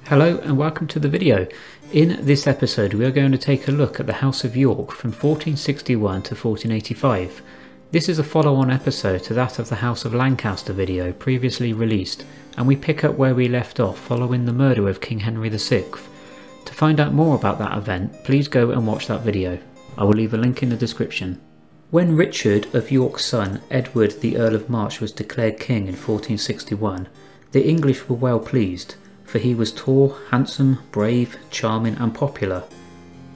Hello and welcome to the video. In this episode we are going to take a look at the House of York from 1461 to 1485. This is a follow-on episode to that of the House of Lancaster video previously released, and we pick up where we left off following the murder of King Henry VI. To find out more about that event, please go and watch that video. I will leave a link in the description. When Richard of York's son Edward the Earl of March was declared king in 1461, the English were well pleased, for he was tall, handsome, brave, charming and popular.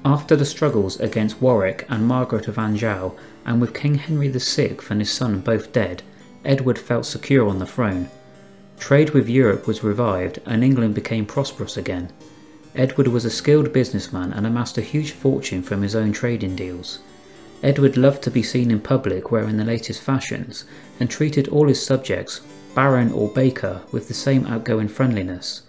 After the struggles against Warwick and Margaret of Anjou, and with King Henry VI and his son both dead, Edward felt secure on the throne. Trade with Europe was revived and England became prosperous again. Edward was a skilled businessman and amassed a huge fortune from his own trading deals. Edward loved to be seen in public wearing the latest fashions, and treated all his subjects, baron or baker, with the same outgoing friendliness.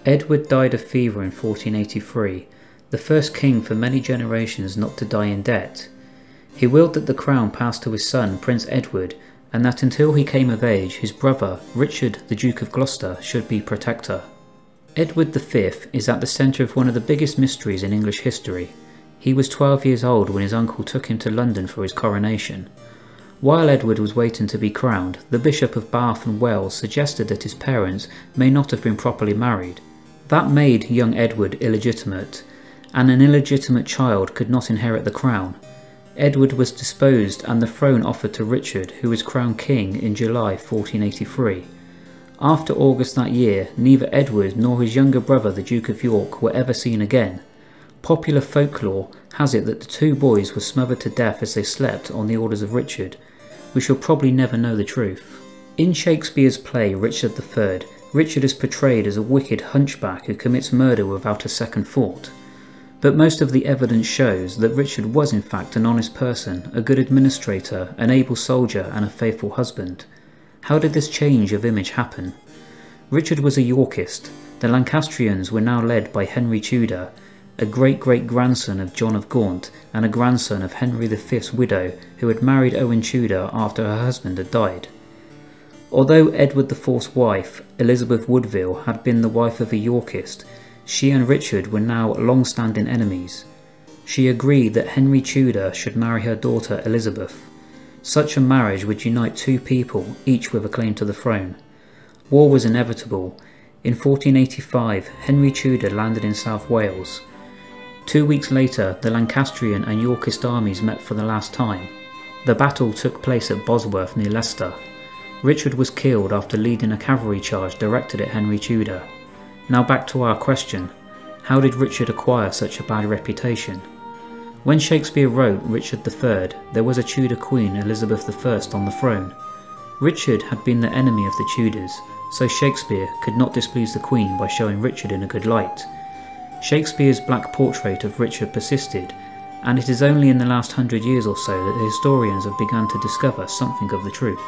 Edward died of fever in 1483, the first king for many generations not to die in debt. He willed that the crown pass to his son Prince Edward, and that until he came of age his brother Richard the Duke of Gloucester should be protector. Edward V is at the centre of one of the biggest mysteries in English history. He was 12 years old when his uncle took him to London for his coronation. While Edward was waiting to be crowned, the Bishop of Bath and Wells suggested that his parents may not have been properly married. That made young Edward illegitimate, and an illegitimate child could not inherit the crown. Edward was disposed and the throne offered to Richard, who was crowned king in July 1483. After August that year, neither Edward nor his younger brother the Duke of York were ever seen again. Popular folklore has it that the two boys were smothered to death as they slept on the orders of Richard. We shall probably never know the truth. In Shakespeare's play Richard III, Richard is portrayed as a wicked hunchback who commits murder without a second thought. But most of the evidence shows that Richard was in fact an honest person, a good administrator, an able soldier and a faithful husband. How did this change of image happen? Richard was a Yorkist. The Lancastrians were now led by Henry Tudor, a great-great-grandson of John of Gaunt and a grandson of Henry V's widow, who had married Owen Tudor after her husband had died. Although Edward IV's wife, Elizabeth Woodville, had been the wife of a Yorkist, she and Richard were now long-standing enemies. She agreed that Henry Tudor should marry her daughter Elizabeth. Such a marriage would unite two people, each with a claim to the throne. War was inevitable. In 1485, Henry Tudor landed in South Wales. 2 weeks later, the Lancastrian and Yorkist armies met for the last time. The battle took place at Bosworth near Leicester. Richard was killed after leading a cavalry charge directed at Henry Tudor. Now back to our question. How did Richard acquire such a bad reputation? When Shakespeare wrote Richard III, there was a Tudor queen, Elizabeth I, on the throne. Richard had been the enemy of the Tudors, so Shakespeare could not displease the Queen by showing Richard in a good light. Shakespeare's black portrait of Richard persisted, and it is only in the last 100 years or so that the historians have begun to discover something of the truth.